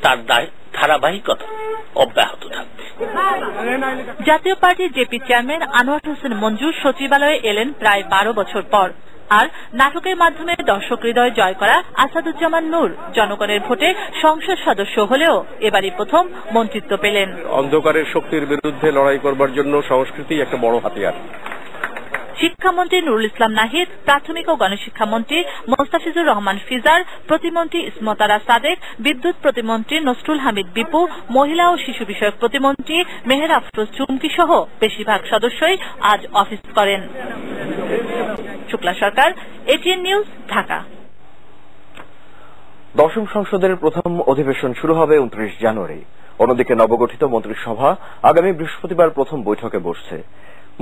তার ধারাবাহিকতা অব্যাহত থাকবে। জাতীয় পার্টির জেপি চেয়ারম্যান আনোয়ার হোসেন মঞ্জু সচিবালয়ে এলেন প্রায় 12 বছর পর। আর নাটকের মাধ্যমে দর্শক হৃদয় জয় করা আসাদুজ্জামান নূর জনগণের ভোটে সংসদ সদস্য হলেও এবারই প্রথম মন্ত্রিত্ব পেলেন। অন্ধকারের শক্তির বিরুদ্ধে লড়াই করবার জন্য সংস্কৃতি একটা বড় হাতিয়ার। শিক্ষামন্ত্রী নুরুল ইসলাম নাহিদ, প্রাথমিক ও গণশিক্ষামন্ত্রী মোস্তাফিজুর রহমান ফিজার, প্রতিমন্ত্রী ইসমতারা সাদেক, বিদ্যুৎ প্রতিমন্ত্রী নসরুল হামিদ বিপু, মহিলা ও শিশু বিষয়ক প্রতিমন্ত্রী মেহের আফরোজ চুমকি সহ বেশিরভাগ সদস্যই আজ অফিস করেন। শুক্লা সরকার, এটিএন নিউজ, ঢাকা। দশম সংসদের প্রথম অধিবেশন শুরু হবে 29 জানুয়ারি। অন্যদিকে নবগঠিত মন্ত্রিসভা আগামী বৃহস্পতিবার প্রথম বৈঠকে বসছে।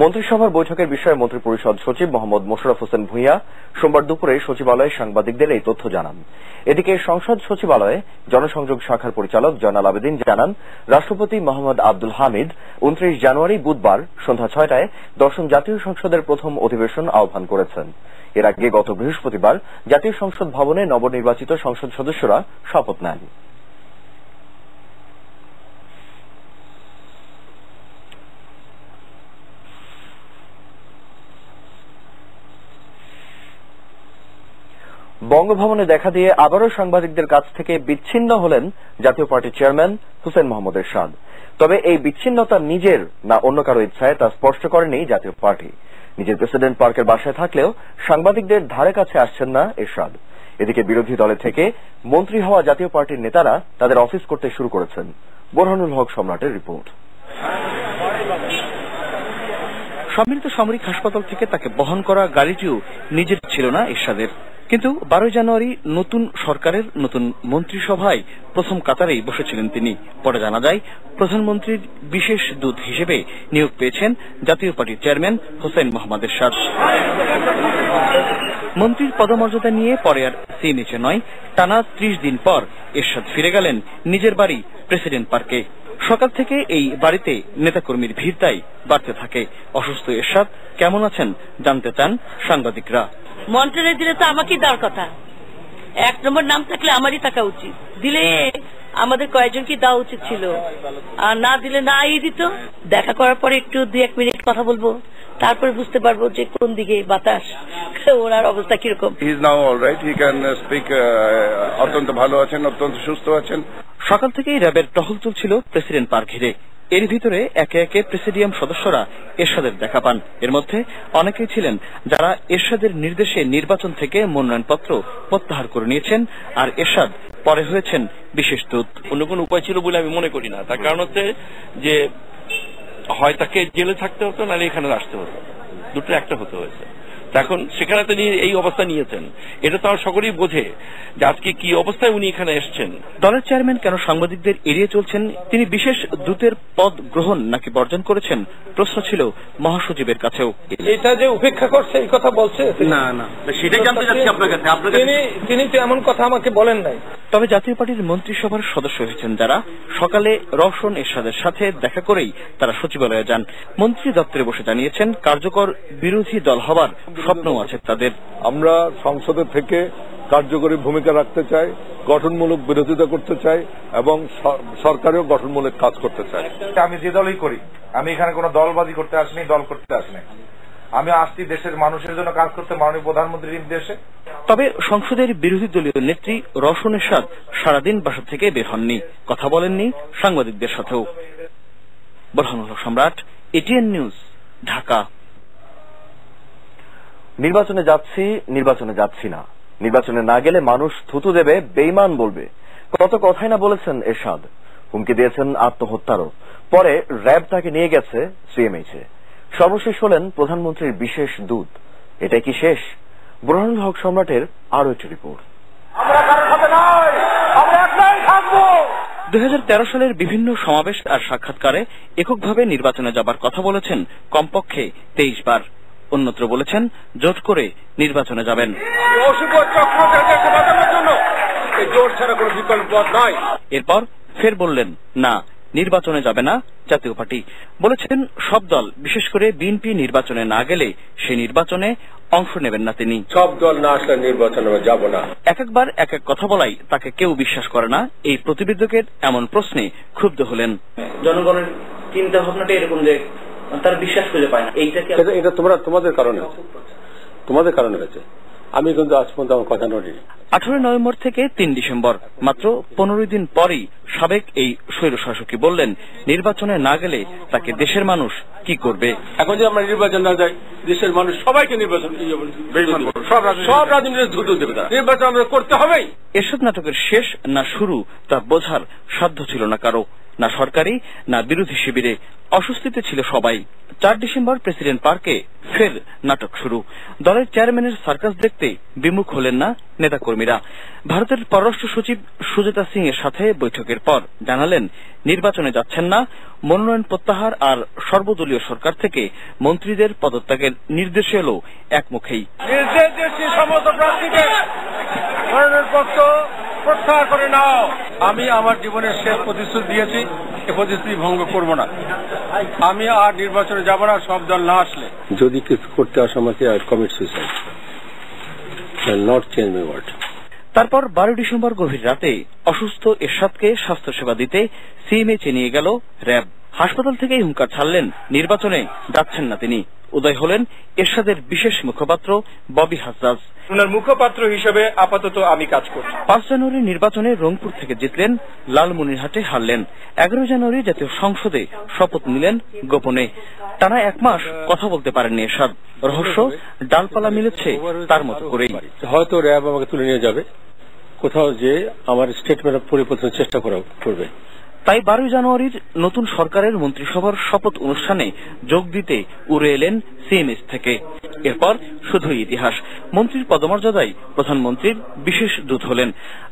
মন্ত্রিসভার বৈঠকের বিষয়ে মন্ত্রিপরিষদ সচিব মোহাম্মদ মোশাররফ হোসেন ভূঁইয়া সোমবার দুপুরে সচিবালয়ে সাংবাদিকদের এই তথ্য জানান। এদিকে সংসদ সচিবালয়ে জনসংযোগ শাখার পরিচালক জয়নাল আবেদিন জানান, রাষ্ট্রপতি মোহাম্মদ আব্দুল হামিদ 29 জানুয়ারি বুধবার সন্ধ্যা 6টায় দশম জাতীয় সংসদের প্রথম অধিবেশন আহ্বান করেছেন। এর আগে গত বৃহস্পতিবার জাতীয় সংসদ ভবনে নবনির্বাচিত সংসদ সদস্যরা শপথ নেন। বঙ্গভবনে দেখা দিয়ে আবারও সাংবাদিকদের কাছ থেকে বিচ্ছিন্ন হলেন জাতীয় পার্টির চেয়ারম্যান হুসেইন মোহাম্মদ এরশাদ। তবে এই বিচ্ছিন্নতা নিজের না অন্য কারো ইচ্ছায় তা স্পষ্ট করেনি জাতীয় পার্টি। নিজের প্রেসিডেন্ট পার্কের বাসায় থাকলেও সাংবাদিকদের ধারে কাছে আসছেন না এরশাদ। এদিকে বিরোধী দলে থেকে মন্ত্রী হওয়া জাতীয় পার্টির নেতারা তাদের অফিস করতে শুরু করেছেন। বোরহানুল হক সম্রাটের রিপোর্ট। সম্মিলিত সামরিক হাসপাতাল থেকে তাকে বহন করা গাড়িটিও নিজের ছিল না এরশাদের। কিন্তু 12 জানুয়ারি নতুন সরকারের নতুন মন্ত্রিসভায় প্রথম কাতারেই বসেছিলেন তিনি। পরে জানা যায় প্রধানমন্ত্রীর বিশেষ দূত হিসেবে নিয়োগ পেয়েছেন জাতীয় পার্টির চেয়ারম্যান হুসেইন মোহাম্মদ এরশাদ। মন্ত্রীর পদমর্যাদা নিয়ে পরে আর সিএমএইচে নয়, টানা 30 দিন পর এরশাদ ফিরে গেলেন নিজের বাড়ি প্রেসিডেন্ট পার্কে। সকাল থেকে এই বাড়িতে নেতাকর্মীর ভিড় তাই বাড়তে থাকে। অসুস্থ এরশাদ কেমন আছেন জানতে চান সাংবাদিকরা। মন্ত্রণে দিলে তো আমাকেই দেওয়ার কথা, 1 নম্বর নাম থাকলে আমারই থাকা উচিত। দিলে আমাদের কয়েকজনকে দেওয়া উচিত ছিল, আর না দিলে না দিত। দেখা করার পরে একটু 2-1 মিনিট কথা বলবো, তারপরে বুঝতে পারবো যে কোন দিকে বাতাস, ওনার অবস্থা কিরকম। He is now alright, he can speak. অত্যন্ত ভালো আছেন, অত্যন্ত সুস্থ আছেন। সকাল থেকেই র্যাবের টহল চলছিল প্রেসিডেন্ট পার্ক ঘিরে। এর ভিতরে একে একে প্রেসিডিয়াম সদস্যরা এরশাদের দেখা পান। এর মধ্যে অনেকেই ছিলেন যারা এরশাদের নির্দেশে নির্বাচন থেকে মনোনয়নপত্র প্রত্যাহার করে নিয়েছেন, আর এরশাদ পরে হয়েছেন বিশেষ দূত। অন্য কোনো উপায় ছিল বলে আমি মনে করি না। তার কারণ হচ্ছে যে হয় তাকে জেলে থাকতে হতো, নাহলে এখানে আসতে হতো, দুটো একটা হতে হয়েছে। এখন সেখানে তো এই অবস্থা নিয়েছেন, এটা তো আর সকলেই বোঝে যে আজকে কি অবস্থায় উনি এখানে এসছেন। দলের চেয়ারম্যান কেন সাংবাদিকদের এড়িয়ে চলছেন? তিনি বিশেষ দূতের পদ গ্রহণ নাকি বর্জন করেছেন, প্রশ্ন ছিল মহাসচিবের কাছেও। এটা যে উপেক্ষা করছে এই কথা বলছে না, সেটাই জানতে চাচ্ছি আপনার কাছে। তিনি তো এমন কথা আমাকে বলেন নাই। তবে জাতীয় পার্টির মন্ত্রিসভার সদস্য হয়েছেন যারা, সকালে রওশন এরশাদের সাথে দেখা করেই তারা সচিবালয়ে যান। মন্ত্রী দপ্তরে বসে জানিয়েছেন কার্যকর বিরোধী দল হবার স্বপ্ন আছে তাদের। আমরা সংসদের থেকে কার্যকরী ভূমিকা রাখতে চাই, গঠনমূলক বিরোধিতা করতে চাই এবং সরকারেও গঠনমূলক কাজ করতে চাই। আমি যে দলই করি, আমি এখানে কোনো দলবাজি করতে আসিনি, দল করতে আসিনি। আমি আসছি দেশের মানুষের জন্য কাজ করতে, মাননীয় প্রধানমন্ত্রীর নির্দেশে। তবে সংসদের বিরোধী দলীয় নেত্রী রওশন এরশাদ সারাদিন বাসা থেকে বের হননি, কথা বলেননি সাংবাদিকদের সাথেও। বোরহানুল হক সম্রাট, এটিএন নিউজ, ঢাকা। নির্বাচনে যাচ্ছি না, নির্বাচনে না গেলে মানুষ থুতু দেবে, বেঈমান বলবে, কত কথাই না বলেছেন এরশাদ। হুমকি দিয়েছেন আত্মহত্যারও। পরে র্যাব তাকে নিয়ে গেছে সিএমএইচে। সর্বশেষ হলেন প্রধানমন্ত্রীর বিশেষ দূত। এটাই কি শেষ? বোরহানুল হক সম্রাটের আরো একটি রিপোর্ট। 2013 সালের বিভিন্ন সমাবেশ আর সাক্ষাৎকারে এককভাবে নির্বাচনে যাবার কথা বলেছেন কমপক্ষে 23 বার। অন্যত্র বলেছেন জোট করে নির্বাচনে যাবেন। এরপর ফের বললেন না, নির্বাচনে যাবে না জাতীয় পার্টি। বলেছেন সব দল, বিশেষ করে বিএনপি নির্বাচনে না গেলে সে নির্বাচনে অংশ নেবেন না তিনি। সব দল না আসলে নির্বাচনে যাব না। একবার এক এক কথা বলাই তাকে কেউ বিশ্বাস করে না। এই প্রতিবেদকের এমন প্রশ্নে ক্ষুব্ধ হলেন। জনগণের চিন্তা ভাবনাটা এরকম যে তার বিশ্বাস খুঁজে পায় না, এটা তোমাদের কারণে হয়েছে। আমি কিন্তু আজ পর্যন্ত আমার কথা নড়িনি। 18 নভেম্বর থেকে 3 ডিসেম্বর, মাত্র 15 দিন পরই সাবেক এই স্বৈরশাসকই বললেন নির্বাচনে না গেলে তাকে দেশের মানুষ কি করবে। এখন যে আমরা নির্বাচন না যাই, দেশের মানুষ সবাইকে নির্বাচন সব রাজনীতি ধুতো দেবে। নির্বাচন আমরা করতে হবেই। এরশাদ নাটকের শেষ না শুরু তা বোঝার সাধ্য ছিল না কারো, না সরকারি না বিরোধী শিবিরে। অস্বস্তিতে ছিল সবাই। 4 ডিসেম্বর প্রেসিডেন্ট পার্কে ফের নাটক শুরু। দলের চেয়ারম্যানের সার্কাস দেখতে বিমুখ হলেন না নেতাকর্মীরা। ভারতের পররাষ্ট্র সচিব সুজেতা সিং এর সাথে বৈঠকের পর জানালেন নির্বাচনে যাচ্ছেন না, মনোনয়ন প্রত্যাহার আর সর্বদলীয় সরকার থেকে মন্ত্রীদের পদত্যাগের নির্দেশ এলো একমুখেই। সমস্ত প্রার্থীদের মনোনয়নপত্র প্রত্যাহার করে নাও। আমি আমার জীবনের শেষ প্রতিশ্রুতি দিয়েছি, এ প্রতিশ্রুতি ভঙ্গ করব না। আমি আর নির্বাচনে যাব না সব দল না আসলে। যদি কিছু করতে আসে আমাকে I commit suicide, not change my word. তারপর 12 ডিসেম্বর গভীর রাতে অসুস্থ এরশাদকে স্বাস্থ্যসেবা দিতে সিএমএইচে নিয়ে গেল র্যাব। হাসপাতাল থেকেই হুঙ্কার ছাড়লেন নির্বাচনে যাচ্ছেন না তিনি। উদয় হলেন এরশাদের বিশেষ মুখপাত্র ববি হাজ্জাজ। ওনার মুখপাত্র হিসেবে আপাতত আমি কাজ করছি। 5 জানুয়ারি নির্বাচনে রংপুর থেকে জিতলেন, লালমনিরহাটে হারলেন। 11 জানুয়ারি জাতীয় সংসদে শপথ নিলেন গোপনে। টানা 1 মাস কথা বলতে পারেননি এরশাদ। রহস্য ডালপালা মিলেছে তার মতো করেই। হয়তো র্যাব আমাকে তুলে নিয়ে যাবে, কোথাও যে আমার স্টেটমেন্ট পরিবর্তনের চেষ্টা করবে। তাই 12 জানুয়ারির নতুন সরকারের মন্ত্রিসভার শপথ অনুষ্ঠানে যোগ দিতে উড়ে এলেন সিএমএস থেকে। এরপর শুধুই ইতিহাস। মন্ত্রীর পদমর্যাদায় প্রধানমন্ত্রীর বিশেষ দূত হলেন।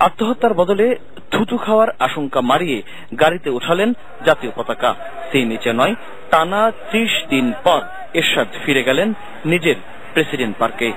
আত্মহত্যার বদলে থুতু খাওয়ার আশঙ্কা মারিয়ে গাড়িতে উঠালেন জাতীয় পতাকা। সিএমএইচে নয়, টানা 30 দিন পর এরশাদ ফিরে গেলেন নিজের প্রেসিডেন্ট পার্কে।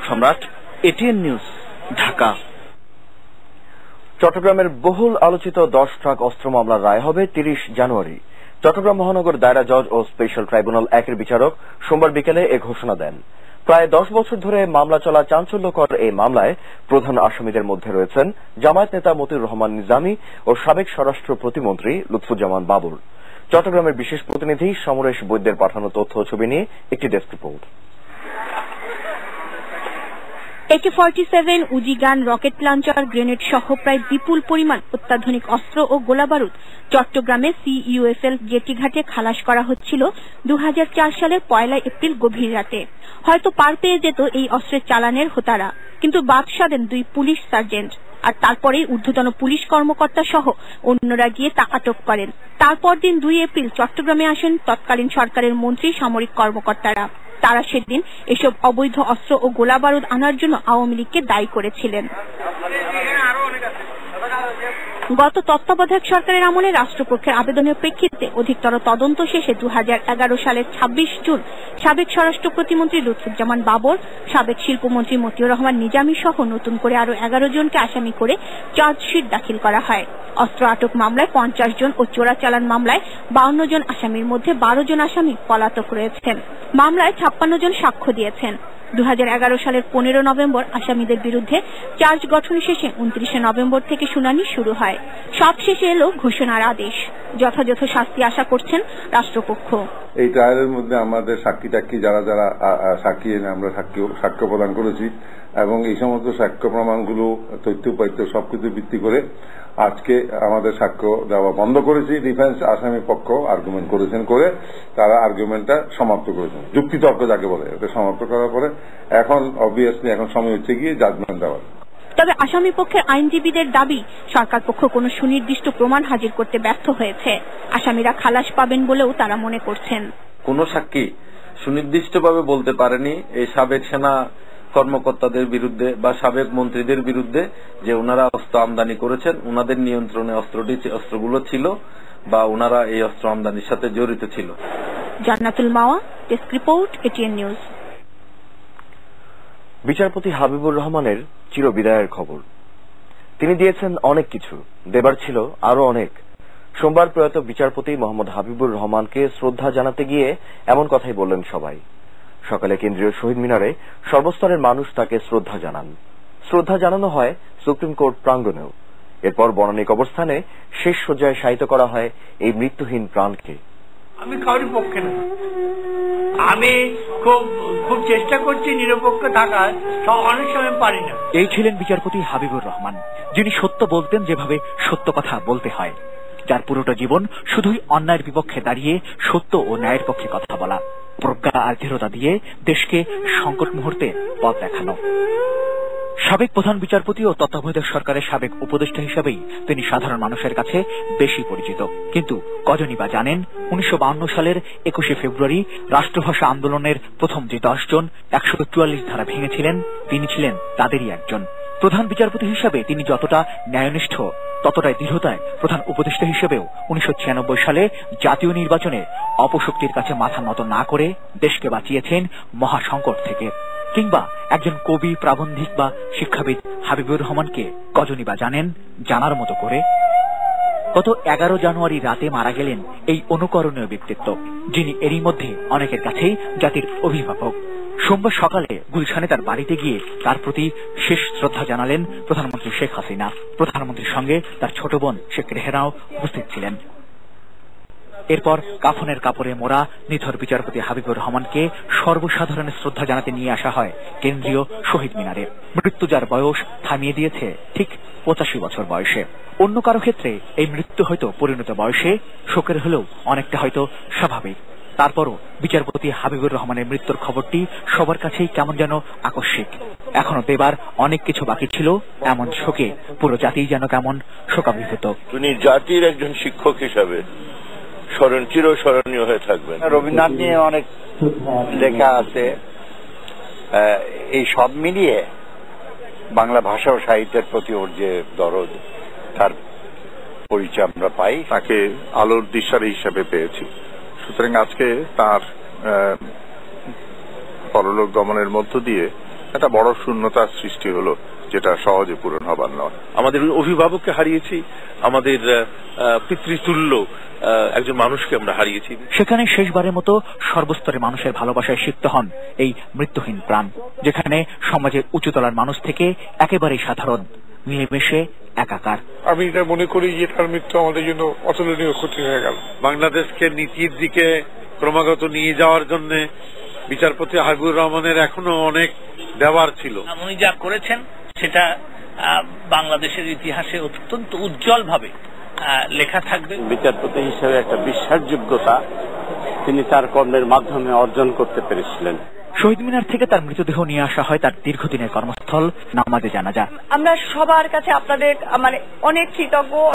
সম্রাট, এটিএন নিউজ, ঢাকা। চট্টগ্রামের বহুল আলোচিত 10 ট্রাক অস্ত্র মামলার রায় হবে 30 জানুয়ারি। চট্টগ্রাম মহানগর দায়রা জজ ও স্পেশাল ট্রাইব্যুনাল 1 এর বিচারক সোমবার বিকেলে এ ঘোষণা দেন। প্রায় 10 বছর ধরে মামলা চলা চাঞ্চল্যকর এই মামলায় প্রধান আসামিদের মধ্যে রয়েছেন জামায়াত নেতা মতিউর রহমান নিজামী ও সাবেক স্বরাষ্ট্র প্রতিমন্ত্রী লুৎফুজ্জামান বাবুল। চট্টগ্রামের বিশেষ প্রতিনিধি সমরেশ বৈদ্যের পাঠানো তথ্য ছবি নিয়ে একটি ডেস্ক রিপোর্ট। AK-47, উজি গান, রকেট লঞ্চার, গ্রেনেড সহ প্রায় বিপুল পরিমাণ অত্যাধুনিক অস্ত্র ও গোলাবারুদ চট্টগ্রামে CUFL জেটি ঘাটে খালাস করা হচ্ছিল 2004 সালের 1 এপ্রিল গভীর রাতে। হয়তো পার পেয়ে যেত এই অস্ত্রের চালানের হোতারা, কিন্তু বাদ সাধেন 2 পুলিশ সার্জেন্ট। আর তারপরেই ঊর্ধ্বতন পুলিশ কর্মকর্তা সহ অন্যরা গিয়ে টাকাটক করেন। তারপর দিন 2 এপ্রিল চট্টগ্রামে আসেন তৎকালীন সরকারের মন্ত্রী, সামরিক কর্মকর্তারা। তারা সেদিন এসব অবৈধ অস্ত্র ও গোলাবারুদ আনার জন্য আওয়ামী লীগকে দায়ী করেছিলেন। গত তত্ত্বাবধায়ক সরকারের আমলে রাষ্ট্রপক্ষের আবেদনের প্রেক্ষিতে অধিকতর তদন্ত শেষে 2011 সালের 26 জুন সাবেক স্বরাষ্ট্র প্রতিমন্ত্রী লুৎফুজ্জামান বাবর, সাবেক শিল্পমন্ত্রী মতিউর রহমান নিজামী সহ নতুন করে আরো 11 জনকে আসামি করে চার্জশিট দাখিল করা হয়। অস্ত্র আটক মামলায় 50 জন ও চোরাচালান মামলায় 52 জন আসামির মধ্যে 12 জন আসামি পলাতক রয়েছেন। মামলায় 56 জন সাক্ষ্য দিয়েছেন। 2011 সালের 15 নভেম্বর আসামিদের বিরুদ্ধে চার্জ গঠন শেষে 29 নভেম্বর থেকে শুনানি শুরু হয়। সব শেষে এলো ঘোষণার আদেশ। যথাযথ শাস্তি আশা করছেন রাষ্ট্রপক্ষ। এই ট্রায়ালের মধ্যে আমাদের সাক্ষী যারা সাক্ষী এনে আমরা সাক্ষ্য প্রদান করেছি এবং এই সমস্ত সাক্ষ্য প্রমাণগুলো তথ্য সবকিছু ভিত্তি করে আজকে আমাদের সাক্ষ্য দেওয়া বন্ধ করেছি। ডিফেন্স আসামি পক্ষ আর্গুমেন্ট করেছেন, করে তারা আর্গুমেন্টটা সমাপ্ত করেছেন, যুক্তিতর্ক যাকে বলে, এটা সমাপ্ত করার পরে এখন অবভিয়াসলি এখন সময় হচ্ছে গিয়ে জাজমেন্ট দেওয়ার। তবে আসামি পক্ষের আইনজীবীদের দাবি সরকার পক্ষ কোনো সুনির্দিষ্ট প্রমাণ হাজির করতে ব্যর্থ হয়েছে। আসামিরা খালাস পাবেন বলেও তারা মনে করছেন। কোন সাক্ষী সুনির্দিষ্টভাবে বলতে পারেনি এই সাবেক সেনা কর্মকর্তাদের বিরুদ্ধে বা সাবেক মন্ত্রীদের বিরুদ্ধে যে ওনারা অস্ত্র আমদানি করেছেন, ওনাদের নিয়ন্ত্রণে অস্ত্রগুলো ছিল বা ওনারা এই অস্ত্র আমদানির সাথে জড়িত ছিল। জান্নাতুল মাওয়া, ডেস্ক রিপোর্ট, এটিএন নিউজ। বিচারপতি হাবিবুর রহমানের চিরবিদায়ের খবর। তিনি দিয়েছেন অনেক কিছু, দেবার ছিল আরো অনেক। সোমবার প্রয়াত বিচারপতি মোহাম্মদ হাবিবুর রহমানকে শ্রদ্ধা জানাতে গিয়ে এমন কথাই বললেন সবাই। সকালে কেন্দ্রীয় শহীদ মিনারে সর্বস্তরের মানুষ তাকে শ্রদ্ধা জানান। শ্রদ্ধা জানানো হয় সুপ্রিম কোর্ট প্রাঙ্গণেও। এরপর বনানী কবরস্থানে শেষ শয্যায় শায়িত করা হয় এই মৃত্যুহীন প্রাণকে। আমি কারোর পক্ষে না, আমি খুব চেষ্টা করছি নিরপেক্ষ থাকার, অনেক সময় পারি না। এই ছিলেন বিচারপতি হাবিবুর রহমান, যিনি সত্য বলতেন যেভাবে সত্য কথা বলতে হয়, যার পুরোটা জীবন শুধুই অন্যায়ের বিপক্ষে দাঁড়িয়ে সত্য ও ন্যায়ের পক্ষে কথা বলা, প্রজ্ঞা আর দৃঢ়তা দিয়ে দেশকে সংকট মুহূর্তে পথ দেখানো। সাবেক প্রধান বিচারপতি ও তত্ত্বাবধায়ক সরকারের সাবেক উপদেষ্টা হিসেবেই তিনি সাধারণ মানুষের কাছে বেশি পরিচিত। কিন্তু কজনই বা জানেন 1952 সালের 21শে ফেব্রুয়ারি রাষ্ট্রভাষা আন্দোলনের প্রথম যে 10 জন 144 ধারা ভেঙেছিলেন, তিনি ছিলেন তাদেরই একজন। প্রধান বিচারপতি হিসেবে তিনি যতটা ন্যায়নিষ্ঠ, ততটাই দৃঢ়তায় প্রধান উপদেষ্টা হিসেবেও 1996 সালে জাতীয় নির্বাচনে অপশক্তির কাছে মাথা নত না করে দেশকে বাঁচিয়েছেন মহাসংকট থেকে। কিংবা একজন কবি, প্রাবন্ধিক বা শিক্ষাবিদ হাবিবুর রহমানকে কজনই বা জানেন জানার মতো করে? গত 11 জানুয়ারি রাতে মারা গেলেন এই অনুকরণীয় ব্যক্তিত্ব, যিনি এরই মধ্যে অনেকের কাছেই জাতির অভিভাবক। সোমবার সকালে গুলশানে তার বাড়িতে গিয়ে তার প্রতি শেষ শ্রদ্ধা জানালেন প্রধানমন্ত্রী শেখ হাসিনা। প্রধানমন্ত্রীর সঙ্গে তার ছোট বোন শেখ রেহেনাও উপস্থিত ছিলেন। এরপর কাফনের কাপড়ে মোড়া নিথর বিচারপতি হাবিবুর রহমানকে সর্বসাধারণের শ্রদ্ধা জানাতে নিয়ে আসা হয় কেন্দ্রীয় শহীদ মিনারে। মৃত্যু যার বয়স থামিয়ে দিয়েছে ঠিক 85 বছর বয়সে। অন্য কারো ক্ষেত্রে এই মৃত্যু হয়তো পরিণত বয়সে শোকের হলেও অনেকটা হয়তো স্বাভাবিক। তারপরও বিচারপতি হাবিবুর রহমানের মৃত্যুর খবরটি সবার কাছেই কেমন যেন আকস্মিক। এখনো দেবার অনেক কিছু বাকি ছিল, এমন শোকে পুরো জাতি যেন কেমন শোকাভিভূত। তিনি জাতির একজন শিক্ষক হিসাবে চিরস্মরণীয় হয়ে থাকবেন। রবীন্দ্রনাথ নিয়ে অনেক লেখা আছে, এই সব মিলিয়ে বাংলা ভাষা ও সাহিত্যের প্রতি ওর যে দরদ, তার পরিচয় আমরা পাই। তাকে আলোর দিশারি হিসাবে পেয়েছি। সুতরাং আজকে তার পরলোক গমনের মধ্য দিয়ে একটা বড় শূন্যতার সৃষ্টি হলো, যেটা সহজে পূরণ হবার নয়। আমাদের অভিভাবককে হারিয়েছি, আমাদের পিতৃতুল্য একজন মানুষকে আমরা হারিয়েছি। সেখানে শেষবারের মতো সর্বস্তরে মানুষের ভালোবাসায় সিক্ত হন এই মৃত্যুহীন প্রাণ, যেখানে সমাজের উঁচুতলার মানুষ থেকে একেবারেই সাধারণ, মিলেমিশে একাকার। আমি এটা মনে করি যে তার মৃত্যু আমাদের জন্য অতুলনীয় ক্ষতি হয়ে গেল। বাংলাদেশকে নীতির দিকে ক্রমাগত নিয়ে যাওয়ার জন্য বিচারপতি হাবিবুর রহমানের এখনো অনেক দেওয়ার ছিল। উনি যা করেছেন সেটা বাংলাদেশের ইতিহাসে অত্যন্ত উজ্জ্বল ভাবে লেখা থাকবে। বিচারপতি হিসেবে একটা বিশ্বাসযোগ্যতা তিনি তার কর্মের মাধ্যমে অর্জন করতে পেরেছিলেন। শহীদ মিনার থেকে তার মৃতদেহ নিয়ে আসা হয় তার দীর্ঘদিনের কর্মস্থল নামাজে জানাজা। আমরা সবার কাছে আপনাদের অনেক কৃতজ্ঞ।